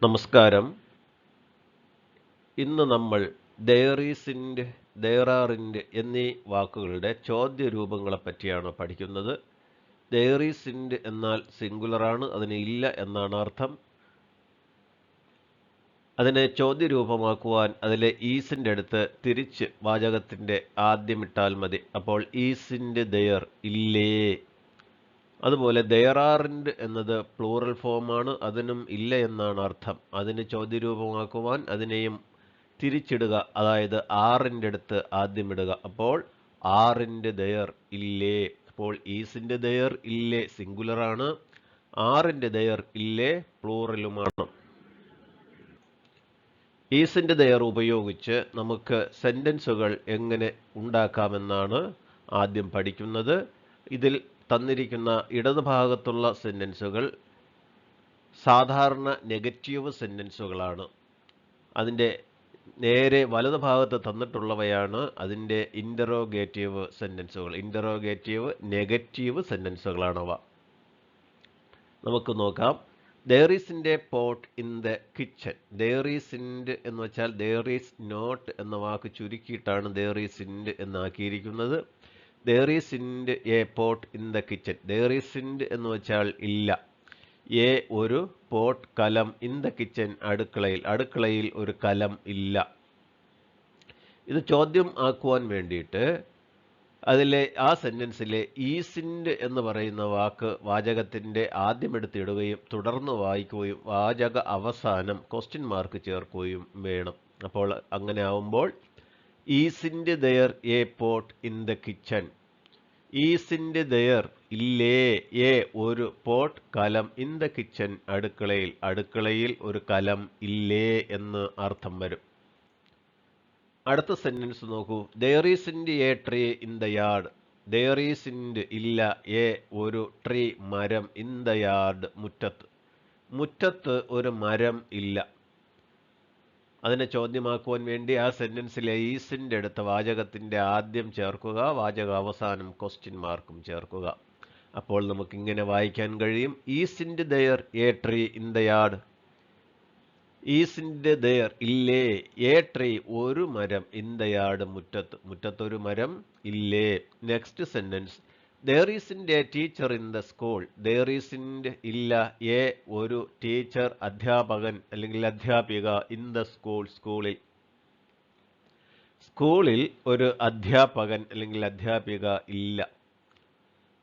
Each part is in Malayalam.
നമസ്കാരം. ഇന്ന് നമ്മൾ there is ന്റെ, there are ന്റെ എന്നീ വാക്കുകളുടെ ചോദ്യരൂപങ്ങളെ പറ്റിയാണ് പഠിക്കുന്നത്. there is എന്നാൽ സിംഗുലർ ആണ്, അതിന് ഇല്ല എന്നാണ് അർത്ഥം. അതിനെ ചോദ്യരൂപമാക്കുവാൻ അതിലെ ഈസിന്റെ അടുത്ത് തിരിച്ച് വാചകത്തിന്റെ ആദ്യം ഇട്ടാൽ മതി. അപ്പോൾ ഈസിന്റെ there ഇല്ലേ. അതുപോലെ there aren't എന്നത് പ്ലൂറൽ ഫോമാണ്, അതിനും ഇല്ല എന്നാണ് അർത്ഥം. അതിന് ചോദ്യരൂപമാക്കുവാൻ അതിനെയും തിരിച്ചിടുക, അതായത് ആറിൻ്റെ അടുത്ത് ആദ്യം ഇടുക. അപ്പോൾ ആറിൻ്റെ there ഇല്ലേ. അപ്പോൾ ഈസിൻ്റെ there ഇല്ലേ സിംഗുലർ ആണ്, ആറിൻ്റെ there ഇല്ലേ പ്ലൂറലുമാണ്. ഈസിൻ്റെ there ഉപയോഗിച്ച് നമുക്ക് സെന്റൻസുകൾ എങ്ങനെ ഉണ്ടാക്കാമെന്നാണ് ആദ്യം പഠിക്കുന്നത്. ഇതിൽ തന്നിരിക്കുന്ന ഇടതുഭാഗത്തുള്ള സെന്റൻസുകൾ സാധാരണ നെഗറ്റീവ് സെന്റൻസുകളാണ്. അതിൻ്റെ നേരെ വലതുഭാഗത്ത് തന്നിട്ടുള്ളവയാണ് അതിൻ്റെ ഇൻ്ററോഗേറ്റീവ് സെന്റൻസുകൾ. ഇൻ്ററോഗേറ്റീവ് നെഗറ്റീവ് സെന്റൻസുകളാണവ. നമുക്ക് നോക്കാം. there is ന്റെ pot in the kitchen. there is എന്ന് വെച്ചാൽ there is not എന്ന വാക്ക് ചുരുക്കിയിട്ടാണ് there is എന്നാക്കിയിരിക്കുന്നത്. there is a pot in the kitchen. there is എന്ന് വെച്ചാൽ ഇല്ല. എ ഒരു പോട്ട് കലം, ഇൻ ദ കിച്ചൺ അടുക്കളയിൽ, അടുക്കളയിൽ ഒരു കലം ഇല്ല. ഇത് ചോദ്യം ആക്കുവാൻ വേണ്ടിയിട്ട് അതിലെ ആ സെന്റൻസിലെ ഈസിൻ്റെ എന്ന് പറയുന്ന വാക്ക് വാചകത്തിൻ്റെ ആദ്യം എടുത്തിടുകയും തുടർന്ന് വായിക്കുകയും വാചക അവസാനം ക്വസ്റ്റ്യൻ മാർക്ക് ചേർക്കുകയും വേണം. അപ്പോൾ അങ്ങനെ ആവുമ്പോൾ isn't there a pot in the kitchen. Isn't there ഇല്ലേ എ ഒരു പോട്ട് കലം, ഇൻ ദ കിച്ചൺ അടുക്കളയിൽ, അടുക്കളയിൽ ഒരു കലം ഇല്ലേ എന്ന് അർത്ഥം വരും. അടുത്ത സെന്റൻസ് നോക്കൂ. there is A tree in the yard. there is ഇല്ല എ ഒരു ട്രീ മരം, ഇൻ ദ യാർഡ് മുറ്റത്ത്, മുറ്റത്ത് ഒരു മരം ഇല്ല. അതിനെ ചോദ്യമാക്കുവാൻ വേണ്ടി ആ സെന്റൻസിലെ ഈസിൻ്റെ അടുത്ത വാചകത്തിൻ്റെ ആദ്യം ചേർക്കുക, വാചക അവസാനം ക്വസ്റ്റ്യൻ മാർക്കും ചേർക്കുക. അപ്പോൾ നമുക്കിങ്ങനെ വായിക്കാൻ കഴിയും. Isn't there a tree in the yard. Isn't there ഇല്ലേ എ ട്രീ ഒരു മരം, ഇൻ ദ യാർഡ് മുറ്റത്ത്, മുറ്റത്തൊരു മരം ഇല്ലേ. Next sentence. there isn't a teacher in the school. there isn't ഇല്ല എ ഒരു ടീച്ചർ അധ്യാപകൻ അല്ലെങ്കിൽ അധ്യാപിക, ഇൻ ദ സ്കൂൾ സ്കൂളിൽ, സ്കൂളിൽ ഒരു അധ്യാപകൻ അല്ലെങ്കിൽ അധ്യാപിക ഇല്ല.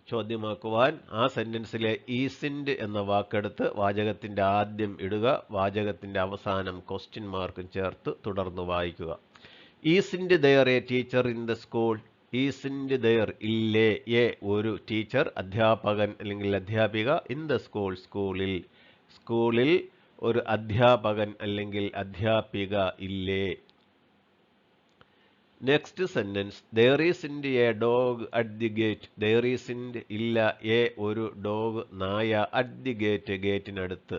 ചോദ്യമാക്കുവാൻ ആ സെന്റൻസിലെ ഈസിൻ്റെ എന്ന വാക്കെടുത്ത് വാചകത്തിൻ്റെ ആദ്യം ഇടുക, വാചകത്തിൻ്റെ അവസാനം ക്വസ്റ്റ്യൻ മാർക്കും ചേർത്ത് തുടർന്ന് വായിക്കുക. Isn't there a teacher in the school. Isn't there ഇല്ലേ എ ഒരു ടീച്ചർ അധ്യാപകൻ അല്ലെങ്കിൽ അധ്യാപിക, ഇൻ ദ സ്കൂൾ സ്കൂളിൽ, സ്കൂളിൽ ഒരു അധ്യാപകൻ അല്ലെങ്കിൽ അധ്യാപിക ഇല്ലേ. Next sentence. there isn't A dog at the gate. there isn't ഇല്ല എ ഒരു ഡോഗ് നായ, അറ്റ് ദി ഗേറ്റ് ഗേറ്റിനടുത്ത്,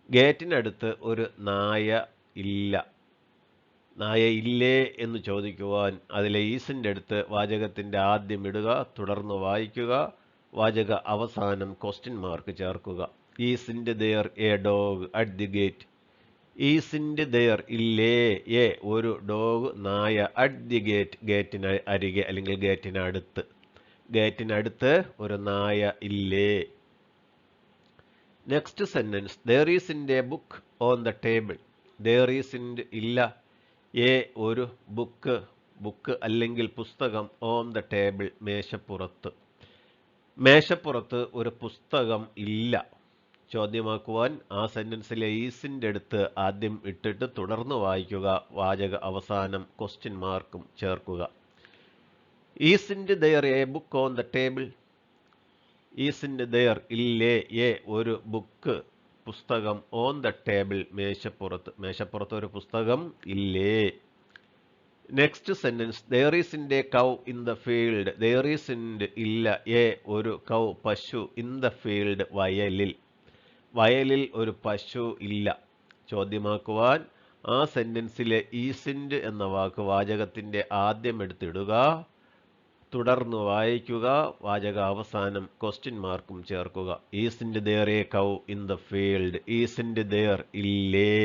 ഗേറ്റിനടുത്ത് ഒരു നായ ഇല്ല. നായ ഇല്ലേ എന്ന് ചോദിക്കുവാൻ അതിലെ ഈസിൻ്റെ അടുത്ത് വാചകത്തിൻ്റെ ആദ്യം ഇടുക, തുടർന്ന് വായിക്കുക, വാചക അവസാനം ക്വസ്റ്റ്യൻ മാർക്ക് ചേർക്കുക. Isn't there a dog at the gate. Isn't there ഇല്ലേ എ ഒരു ഡോഗ് നായ, അറ്റ് ദി ഗേറ്റ് ഗേറ്റിന് അരികെ അല്ലെങ്കിൽ ഗേറ്റിനടുത്ത്, ഗേറ്റിനടുത്ത് ഒരു നായ ഇല്ലേ. Next sentence. there isn't a book on the table. there isn't ഇല്ല എ ഒരു ബുക്ക്, ബുക്ക് അല്ലെങ്കിൽ പുസ്തകം, ഓൺ ദ ടേബിൾ മേശപ്പുറത്ത്, മേശപ്പുറത്ത് ഒരു പുസ്തകം ഇല്ല. ചോദ്യമാക്കുവാൻ ആ സെന്റൻസിലെ ഈസിൻ്റെ അടുത്ത് ആദ്യം ഇട്ടിട്ട് തുടർന്ന് വായിക്കുക, വാചക അവസാനം ക്വസ്റ്റ്യൻ മാർക്കും ചേർക്കുക. Isn't there a book on the table. Isn't there ഇല്ലേ എ ഒരു ബുക്ക് പുസ്തകം, ഓൺ ദ ടേബിൾ മേശപ്പുറത്ത്, മേശപ്പുറത്ത് ഒരു പുസ്തകം ഇല്ലേ. Next sentence. there isn't a cow in the field. there isn't ഇല്ല എ ഒരു കൗ പശു, ഇൻ ദ ഫീൽഡ് വയലിൽ, വയലിൽ ഒരു പശു ഇല്ല. ചോദ്യമാക്കുവാൻ ആ സെന്റൻസിലെ ഈസിൻ്റെ എന്ന വാക്ക് വാചകത്തിൻ്റെ ആദ്യം എടുത്തിടുക, തുടർന്ന് വായിക്കുക, വാചക അവസാനം ക്വസ്റ്റ്യൻ മാർക്കും ചേർക്കുക. Isn't there a cow in the field. Isn't there ഇല്ലേ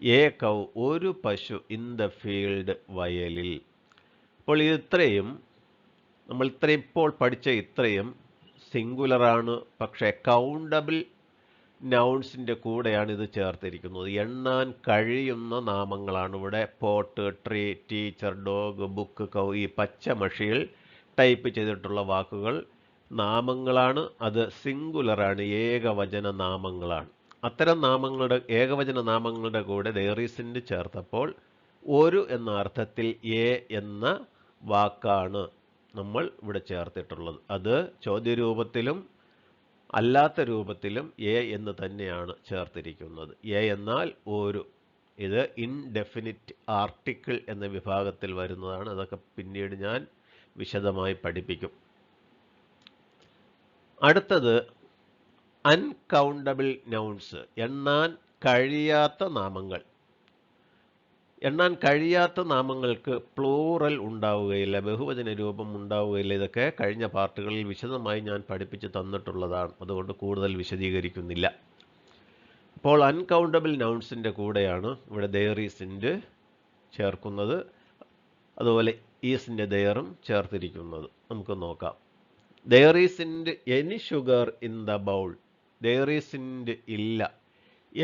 എ കൗ ഒരു പശു ഇൻ ദ ഫീൽഡ് വയലിൽ. അപ്പോൾ ഇത്രയും നമ്മൾ ഇപ്പോൾ പഠിച്ച ഇത്രയും സിംഗുലറാണ്, പക്ഷേ കൗണ്ടബിൾ നൗൺസിൻ്റെ കൂടെയാണ് ഇത് ചേർത്തിരിക്കുന്നത്. എണ്ണാൻ കഴിയുന്ന നാമങ്ങളാണ് ഇവിടെ. Pot, tree, teacher, dog, book, cow. ഈ പച്ച മഷിയിൽ ടൈപ്പ് ചെയ്തിട്ടുള്ള വാക്കുകൾ നാമങ്ങളാണ്. അത് സിംഗുലറാണ്, ഏകവചന നാമങ്ങളാണ്. അത്തരം നാമങ്ങളുടെ ഏകവചന നാമങ്ങളുടെ കൂടെ ദേറീസിൻ്റെ ചേർത്തപ്പോൾ ഒരു എന്ന അർത്ഥത്തിൽ എ എന്ന വാക്കാണ് നമ്മൾ ഇവിടെ ചേർത്തിട്ടുള്ളത്. അത് ചോദ്യരൂപത്തിലും അല്ലാത്ത രൂപത്തിലും എ എന്ന് തന്നെയാണ് ചേർത്തിരിക്കുന്നത്. എ എന്നാൽ ഒരു. ഇത് ഇൻഡെഫിനിറ്റ് ആർട്ടിക്കിൾ എന്ന വിഭാഗത്തിൽ വരുന്നതാണ്. അതൊക്കെ പിന്നീട് ഞാൻ വിശദമായി പഠിപ്പിക്കും. അടുത്തത് അൺകൗണ്ടബിൾ നൗൺസ്, എണ്ണാൻ കഴിയാത്ത നാമങ്ങൾ. എണ്ണാൻ കഴിയാത്ത നാമങ്ങൾക്ക് പ്ലൂറൽ ഉണ്ടാവുകയില്ല, ബഹുവചന രൂപം ഉണ്ടാവുകയില്ല. ഇതൊക്കെ കഴിഞ്ഞ പാർട്ടുകളിൽ വിശദമായി ഞാൻ പഠിപ്പിച്ച് തന്നിട്ടുള്ളതാണ്. അതുകൊണ്ട് കൂടുതൽ വിശദീകരിക്കുന്നില്ല. അപ്പോൾ അൺകൗണ്ടബിൾ നൗൺസിൻ്റെ കൂടെയാണ് ഇവിടെ ദെയർ ഈസിൻ്റെ ചേർക്കുന്നത്. അതുപോലെ ഈസിൻ്റെ ദെയറും ചേർത്തിരിക്കുന്നത്. നമുക്ക് നോക്കാം. There isn't any sugar in the bowl. There isn't ഇല്ല.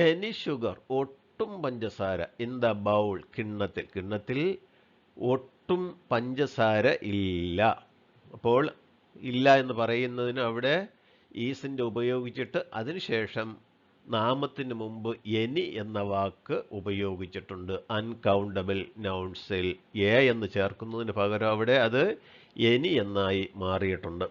എനി ഷുഗർ ഒട്ടും പഞ്ചസാര. ഇൻ ദ ബൗൾ കിണ്ണത്തിൽ. കിണ്ണത്തിൽ ഒട്ടും പഞ്ചസാര ഇല്ല. അപ്പോൾ ഇല്ല എന്ന് പറയുന്നതിന് അവിടെ ഈസിൻ്റെ ഉപയോഗിച്ചിട്ട് അതിനുശേഷം നാമത്തിന് മുമ്പ് എനി എന്ന വാക്ക് ഉപയോഗിച്ചിട്ടുണ്ട്. അൺകൗണ്ടബിൾ നൗൺസിൽ എ എന്ന് ചേർക്കുന്നതിന് പകരം അവിടെ അത് എനി എന്നായി മാറിയിട്ടുണ്ട്.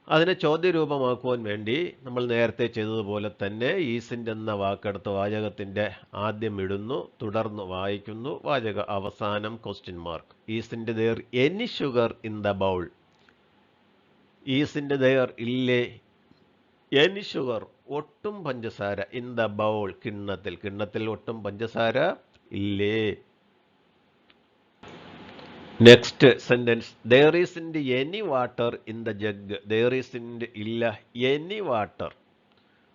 അതിനെ ചോദ്യരൂപമാക്കുവാൻ വേണ്ടി നമ്മൾ നേരത്തെ ചെയ്തതുപോലെ തന്നെ ഈസിൻ്റെ എന്ന വാക്കെടുത്ത് വാചകത്തിൻ്റെ ആദ്യം ഇടുന്നു, തുടർന്ന് വായിക്കുന്നു, വാചക അവസാനം question mark. Isn't there any sugar in the bowl. Isn't there ഇല്ലേ എനി ഷുഗർ ഒട്ടും പഞ്ചസാര ഇൻ ദ ബൗൾ കിണ്ണത്തിൽ. കിണ്ണത്തിൽ ഒട്ടും പഞ്ചസാര ഇല്ലേ. Next sentence. There isn't any water in the jug. There isn't ഇല്ല എനി വാട്ടർ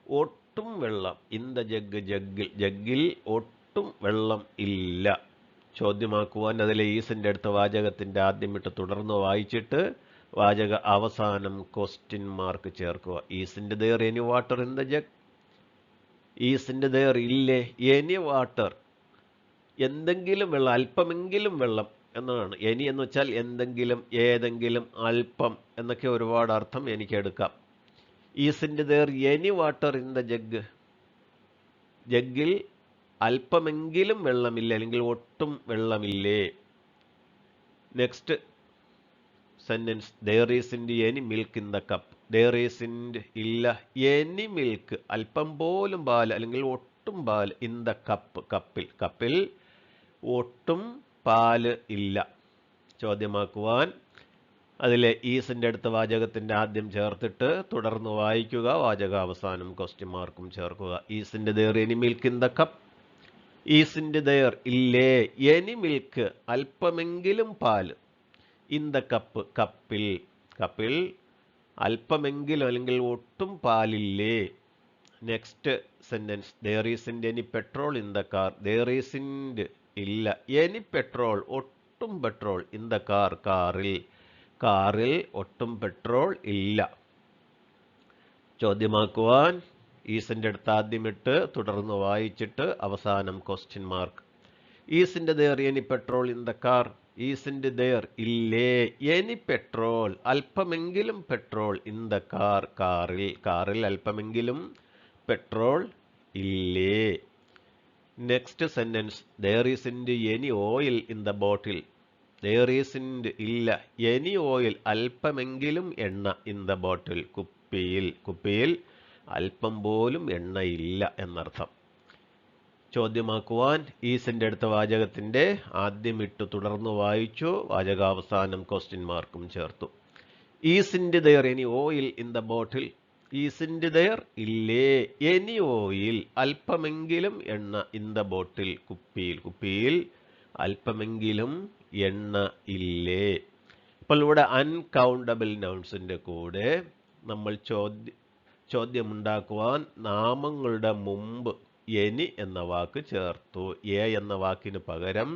ഒട്ടും വെള്ളം. ഇൻ ദ ജഗ് ജഗ്ഗിൽ. ജഗ്ഗിൽ ഒട്ടും വെള്ളം ഇല്ല. ചോദ്യമാക്കുവാൻ അതിലെ ഈസിൻ്റെ അടുത്ത വാചകത്തിൻ്റെ ആദ്യം ഇട്ട് തുടർന്ന് വായിച്ചിട്ട് വാചക അവസാനം ക്വസ്റ്റ്യൻ മാർക്ക് ചേർക്കുക. Isn't there any water in the jug. Isn't there ഇല്ലേ എനി വാട്ടർ എന്തെങ്കിലും വെള്ളം, അല്പമെങ്കിലും വെള്ളം എന്നാണ്. എനി എന്ന് വെച്ചാൽ എന്തെങ്കിലും, ഏതെങ്കിലും, അല്പം എന്നൊക്കെ ഒരുപാട് അർത്ഥം എനിക്ക് എടുക്കാം. Isn't there any water in the jug. ജഗ്ഗിൽ അല്പമെങ്കിലും വെള്ളമില്ല, അല്ലെങ്കിൽ ഒട്ടും വെള്ളമില്ലേ. Next sentence. There isn't any milk in the cup. There isn't ഇല്ല എനി മിൽക്ക് അല്പം പോലും പാൽ, അല്ലെങ്കിൽ ഒട്ടും പാൽ. ഇൻ ദ കപ്പ് കപ്പിൽ. കപ്പിൽ ഒട്ടും പാല് ഇല്ല. ചോദ്യമാക്കുവാൻ അതിലെ ഈസിൻ്റെ അടുത്ത വാചകത്തിൻ്റെ ആദ്യം ചേർത്തിട്ട് തുടർന്ന് വായിക്കുക, വാചക അവസാനം ക്വസ്റ്റ്യൻ മാർക്കും ചേർക്കുക. Isn't there any milk in the cup. Isn't there ഇല്ലേ എനി മിൽക്ക് അല്പമെങ്കിലും പാല്. ഇൻ ദ കപ്പ് കപ്പിൽ. കപ്പിൽ അല്പമെങ്കിലും അല്ലെങ്കിൽ ഒട്ടും പാലില്ലേ. Next sentence. There isn't any petrol in the car. There isn't ഇല്ല എനി പെട്രോൾ ഒട്ടും പെട്രോൾ. ഇൻ ദ കാർ കാറിൽ. കാറിൽ ഒട്ടും പെട്രോൾ ഇല്ല. ചോദ്യമാക്കുവാൻ ഈസിൻ്റെ അടുത്ത് ആദ്യം ഇട്ട് തുടർന്ന് വായിച്ചിട്ട് അവസാനം question mark. Isn't there any petrol in the car. Isn't there ഇല്ലേ എനി പെട്രോൾ അല്പമെങ്കിലും പെട്രോൾ. ഇൻ ദ കാർ കാറിൽ. കാറിൽ അല്പമെങ്കിലും പെട്രോൾ ഇല്ലേ. Next sentence. There isn't any oil in the bottle. There isn't ഇല്ല എനി ഓയിൽ അല്പമെങ്കിലും എണ്ണ. ഇൻ ദ ബോട്ടിൽ കുപ്പിയിൽ. കുപ്പിയിൽ അല്പം പോലും എണ്ണയില്ല എന്നർത്ഥം. ചോദ്യമാക്കുവാൻ ഈസിൻ്റെ അടുത്ത വാചകത്തിൻ്റെ ആദ്യം ഇട്ട് തുടർന്ന് വായിച്ചു, വാചകാവസാനം ക്വസ്റ്റ്യൻ മാർക്കും ചേർത്തു. Isn't there any oil in the bottle. Isn't there ഇല്ലേ എനി ഓയിൽ അല്പമെങ്കിലും എണ്ണ. ഇൻ ദ ബോട്ടിൽ കുപ്പിയിൽ. കുപ്പിയിൽ അല്പമെങ്കിലും എണ്ണ ഇല്ലേ. അപ്പോൾ ഇവിടെ അൺകൗണ്ടബിൾ നൗൺസിൻ്റെ കൂടെ നമ്മൾ ചോദ്യമുണ്ടാക്കുവാൻ നാമങ്ങളുടെ മുമ്പ് എനി എന്ന വാക്ക് ചേർത്തു. എന്ന വാക്കിന് പകരം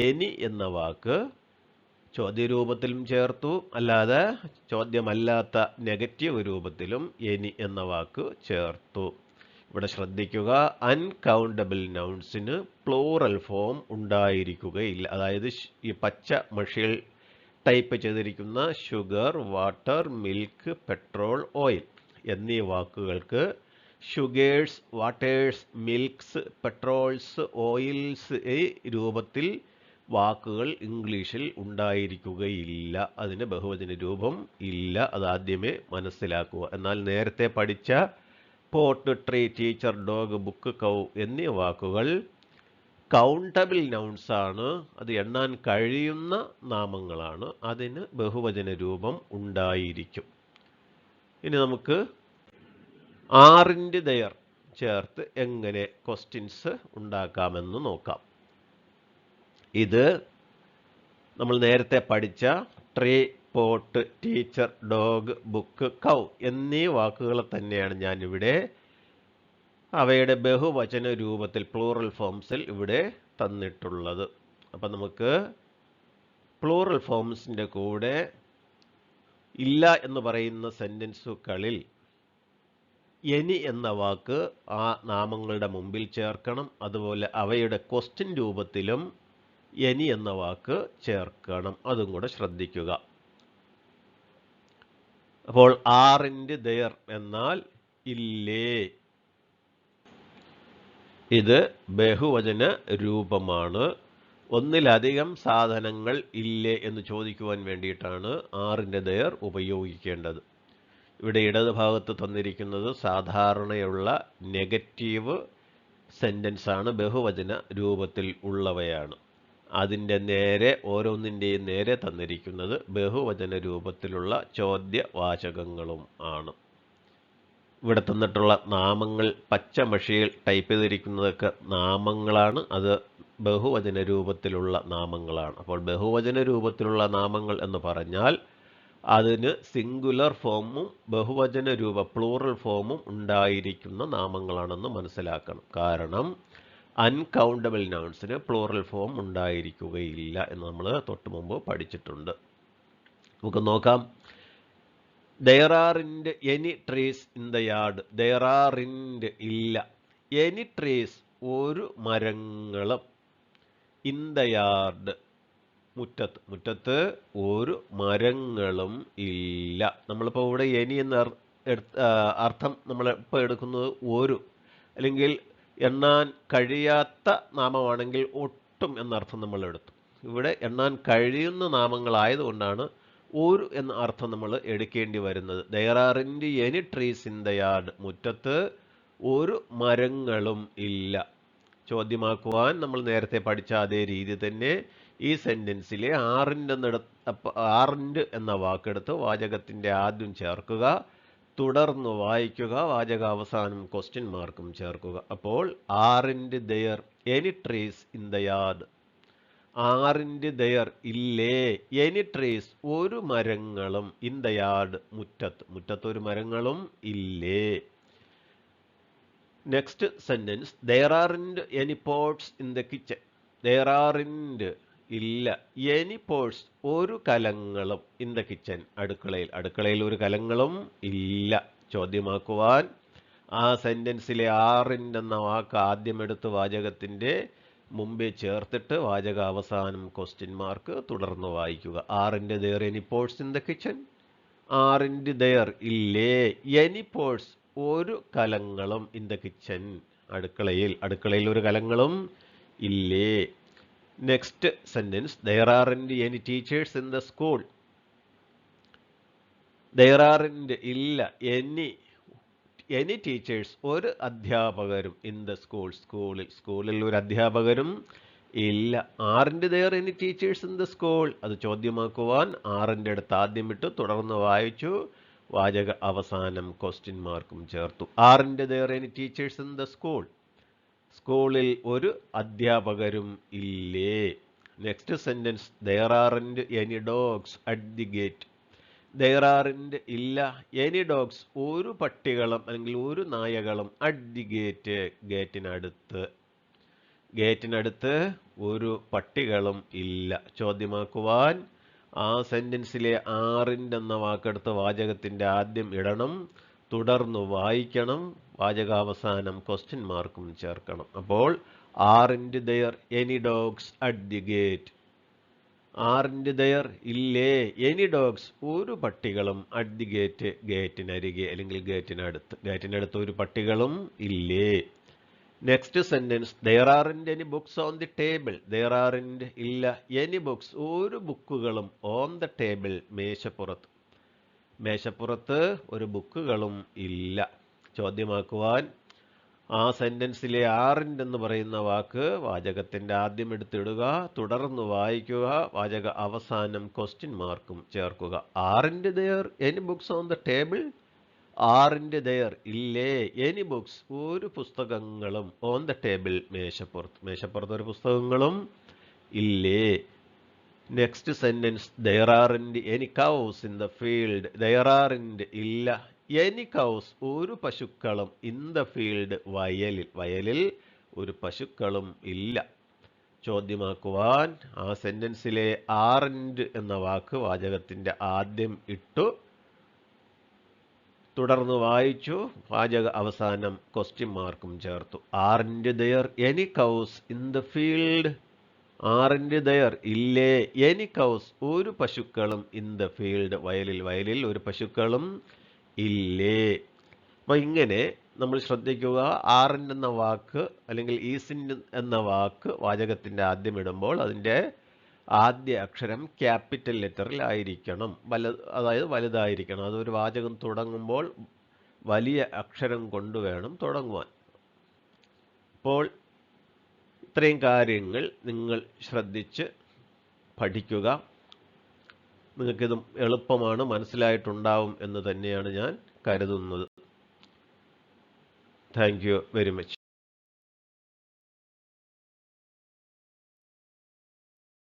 എനി എന്ന വാക്ക് ചോദ്യരൂപത്തിലും ചേർത്തു, അല്ലാതെ ചോദ്യമല്ലാത്ത നെഗറ്റീവ് രൂപത്തിലും എനി എന്ന വാക്ക് ചേർത്തു. ഇവിടെ ശ്രദ്ധിക്കുക, അൺകൗണ്ടബിൾ നൗൺസിന് പ്ലൂറൽ ഫോം ഉണ്ടായിരിക്കുകയില്ല. അതായത് ഈ പച്ച മഷിയിൽ ടൈപ്പ് ചെയ്തിരിക്കുന്ന sugar, water, milk, petrol, oil എന്നീ വാക്കുകൾക്ക് ഷുഗേഴ്സ്, വാട്ടേഴ്സ്, മിൽക്സ്, പെട്രോൾസ്, ഓയിൽസ് ഈ രൂപത്തിൽ വാക്കുകൾ ഇംഗ്ലീഷിൽ ഉണ്ടായിരിക്കുകയില്ല. അതിന് ബഹുവചന രൂപം ഇല്ല. അതാദ്യമേ മനസ്സിലാക്കുക. എന്നാൽ നേരത്തെ പഠിച്ച pot, tree, teacher, dog, book, cow എന്നീ വാക്കുകൾ കൗണ്ടബിൾ നൗൺസ് ആണ്. അത് എണ്ണാൻ കഴിയുന്ന നാമങ്ങളാണ്. അതിന് ബഹുവചന രൂപം ഉണ്ടായിരിക്കും. ഇനി നമുക്ക് ആറിൻ്റെ ദയർ ചേർത്ത് എങ്ങനെ ക്വസ്റ്റ്യൻസ് ഉണ്ടാക്കാമെന്ന് നോക്കാം. ഇത് നമ്മൾ നേരത്തെ പഠിച്ച tree, pot, teacher, dog, book, cow എന്നീ വാക്കുകൾ തന്നെയാണ് ഞാനിവിടെ അവയുടെ ബഹുവചന രൂപത്തിൽ പ്ലൂറൽ ഫോംസിൽ ഇവിടെ തന്നിട്ടുള്ളത്. അപ്പം നമുക്ക് പ്ലൂറൽ ഫോംസിൻ്റെ കൂടെ ഇല്ല എന്ന് പറയുന്ന സെൻറ്റൻസുകളിൽ എനി എന്ന വാക്ക് ആ നാമങ്ങളുടെ മുമ്പിൽ ചേർക്കണം. അതുപോലെ അവയുടെ ക്വസ്റ്റ്യൻ രൂപത്തിലും എനി എന്ന വാക്ക് ചേർക്കണം. അതും കൂടെ ശ്രദ്ധിക്കുക. അപ്പോൾ ആറിൻ്റെ ദയർ എന്നാൽ ഇല്ലേ. ഇത് ബഹുവചന രൂപമാണ്. ഒന്നിലധികം സാധനങ്ങൾ ഇല്ലേ എന്ന് ചോദിക്കുവാൻ വേണ്ടിയിട്ടാണ് ആറിൻ്റെ ദയർ ഉപയോഗിക്കേണ്ടത്. ഇവിടെ ഇടത് ഭാഗത്ത് തന്നിരിക്കുന്നത് സാധാരണയുള്ള നെഗറ്റീവ് സെൻറ്റൻസ് ആണ്, ബഹുവചന രൂപത്തിൽ ഉള്ളവയാണ്. അതിൻ്റെ നേരെ ഓരോന്നിൻ്റെയും നേരെ തന്നിരിക്കുന്നത് ബഹുവചന രൂപത്തിലുള്ള ചോദ്യവാചകങ്ങളും ആണ്. ഇവിടെ തന്നിട്ടുള്ള നാമങ്ങൾ പച്ചമഷിയിൽ ടൈപ്പ് ചെയ്തിരിക്കുന്നതൊക്കെ നാമങ്ങളാണ്. അത് ബഹുവചന രൂപത്തിലുള്ള നാമങ്ങളാണ്. അപ്പോൾ ബഹുവചന രൂപത്തിലുള്ള നാമങ്ങൾ എന്ന് പറഞ്ഞാൽ അതിന് സിംഗുലർ ഫോമും ബഹുവചന രൂപ പ്ലൂറൽ ഫോമും ഉണ്ടായിരിക്കുന്ന നാമങ്ങളാണെന്ന് മനസ്സിലാക്കണം. കാരണം അൺകൗണ്ടബിൾ നൗൺസിന് പ്ലൂറൽ ഫോം ഉണ്ടായിരിക്കുകയില്ല എന്ന് നമ്മൾ തൊട്ട് മുമ്പ് പഠിച്ചിട്ടുണ്ട്. നമുക്ക് നോക്കാം. There aren't any trees in the yard. There aren't ഇല്ല. Any trees ഒരു മരങ്ങളും. In the yard മുറ്റത്ത് ഒരു മരങ്ങളും ഇല്ല. നമ്മളിപ്പോൾ ഇവിടെ എനി എന്ന അർത്ഥം നമ്മളിപ്പോൾ എടുക്കുന്നത് ഒരു, അല്ലെങ്കിൽ എണ്ണാൻ കഴിയാത്ത നാമമാണെങ്കിൽ ഒട്ടും എന്നർത്ഥം നമ്മൾ എടുത്തു. ഇവിടെ എണ്ണാൻ കഴിയുന്ന നാമങ്ങളായതുകൊണ്ടാണ് ഒരു എന്ന അർത്ഥം നമ്മൾ എടുക്കേണ്ടി വരുന്നത്. There aren't any trees in the yard. മുറ്റത്ത് ഒരു മരങ്ങളും ഇല്ല. ചോദ്യമാക്കുവാൻ നമ്മൾ നേരത്തെ പഠിച്ച അതേ രീതി തന്നെ ഈ സെൻറ്റൻസിലെ ആറിൻ്റെ എന്ന വാക്കെടുത്ത് വാചകത്തിൻ്റെ ആദ്യം ചേർക്കുക, തുടർന്ന് വായിക്കുക, വാചക അവസാനം ക്വസ്റ്റ്യൻ മാർക്കും ചേർക്കുക. അപ്പോൾ aren't there any trees in the yard. aren't there ഇല്ലേ. any trees ഒരു മരങ്ങളും. in the yard മുറ്റത്ത് ഒരു മരങ്ങളും ഇല്ലേ. Next sentence, there aren't any pots in the kitchen. there aren't ഇല്ല. any pots ഒരു കലങ്ങളും. in the kitchen അടുക്കളയിൽ ഒരു കലങ്ങളും ഇല്ല. ചോദ്യമാക്കുവാൻ ആ സെന്റൻസിലെ aren't എന്ന വാക്ക് ആദ്യം എടുത്ത് വാചകത്തിൻ്റെ മുമ്പേ ചേർത്തിട്ട് വാചക അവസാനം ക്വസ്റ്റ്യൻ മാർക്ക് തുടർന്ന് വായിക്കുക. aren't there any pots in the kitchen. aren't there ഇല്ലേ. any pots ഒരു കലങ്ങളും. in the kitchen അടുക്കളയിൽ ഒരു കലങ്ങളും ഇല്ലേ. Next sentence, there aren't any teachers in the school. there aren't ഇല്ല. any teachers ഒരു അധ്യാപകരും. in the school സ്കൂളിൽ ഒരു അധ്യാപകരും ഇല്ല. aren't there any teachers in the school. അത് ചോദ്യമാക്കുവാൻ aren't എടുത്ത് ആദ്യം ഇട്ട് തുടർന്ന് വായിച്ചു, വാചക അവസാനം ക്വസ്റ്റ്യൻ മാർക്കും ചേർത്തു. aren't there any teachers in the school. സ്കൂളിൽ ഒരു അധ്യാപകരും ഇല്ലേ. Next sentence there aren't any dogs at the gate. there aren't ഇല്ല any dogs ഒരു പട്ടികളും അല്ലെങ്കിൽ ഒരു നായകളും at the gate ഗേറ്റിനടുത്ത് ഒരു പട്ടികളും ഇല്ല. ചോദ്യമാക്കുവാൻ ആ സെന്റൻസിലെ ആറിൻ്റെ എന്ന വാക്കെടുത്ത് വാചകത്തിന്റെ ആദ്യം ഇടണം, തുടർന്ന് വായിക്കണം, വാചകാവസാനം ക്വസ്റ്റ്യൻ മാർക്കും ചേർക്കണം. അപ്പോൾ aren't there any dogs at the gate? aren't there ഇല്ലേ any dogs ഒരു പട്ടികളും at the gate ഗേറ്റിനരികെ അല്ലെങ്കിൽ ഗേറ്റിനടുത്ത് ഒരു പട്ടികളും ഇല്ലേ. Next sentence there aren't any books on the table. there aren't ഇല്ല any books ഒരു ബുക്കുകളും on the table മേശപ്പുറത്ത് ഒരു ബുക്കുകളും ഇല്ല. ചോദ്യമാക്കുവാൻ ആ സെന്റൻസിലെ aren't എന്ന് പറയുന്ന വാക്ക് വാചകത്തിന്റെ ആദ്യം എടുത്തിടുക, തുടർന്ന് വായിക്കുക, വാചക അവസാനം ക്വസ്റ്റ്യൻ മാർക്കും ചേർക്കുക. aren't there any books on the table? aren't there ഇല്ലേ any books ഒരു പുസ്തകങ്ങളും on the table മേശപ്പുറത്ത് ഒരു പുസ്തകങ്ങളും ഇല്ലേ. Next sentence there aren't any cows in the field. there aren't ഇല്ല any cows ഒരു പശുക്കളും in the field വയലിൽ ഒരു പശുക്കളും ഇല്ല. ചോദ്യമാക്കുവാൻ ആ സെന്റൻസിലെ aren't എന്ന വാക്ക് വാചകത്തിന്റെ ആദ്യം ഇട്ടു, തുടർന്ന് വായിച്ചു, വാചക അവസാനം ക്വസ്റ്റ്യൻ മാർക്കും ചേർത്തു. aren't there any cows in the field? aren't there ഇല്ലേ any cows ഒരു പശുക്കളും in the field വയലിൽ ഒരു പശുക്കളും ഇല്ലേ. അപ്പോൾ ഇങ്ങനെ നമ്മൾ ശ്രദ്ധിക്കുക, aren't എന്ന വാക്ക് അല്ലെങ്കിൽ isn't എന്ന വാക്ക് വാചകത്തിന്റെ ആദ്യം ഇടുമ്പോൾ അതിൻ്റെ ആദ്യ അക്ഷരം ക്യാപിറ്റൽ ലെറ്ററിൽ ആയിരിക്കണം, അതായത് വലുതായിരിക്കണം. അതൊരു വാചകം തുടങ്ങുമ്പോൾ വലിയ അക്ഷരം കൊണ്ട് വേണം തുടങ്ങുവാൻ. അപ്പോൾ ഇത്രയും കാര്യങ്ങൾ നിങ്ങൾ ശ്രദ്ധിച്ച് പഠിക്കുക. നിങ്ങൾക്കിത് എളുപ്പമാണ്, മനസ്സിലായിട്ടുണ്ടാവും എന്ന് തന്നെയാണ് ഞാൻ കരുതുന്നത്. Thank you very much.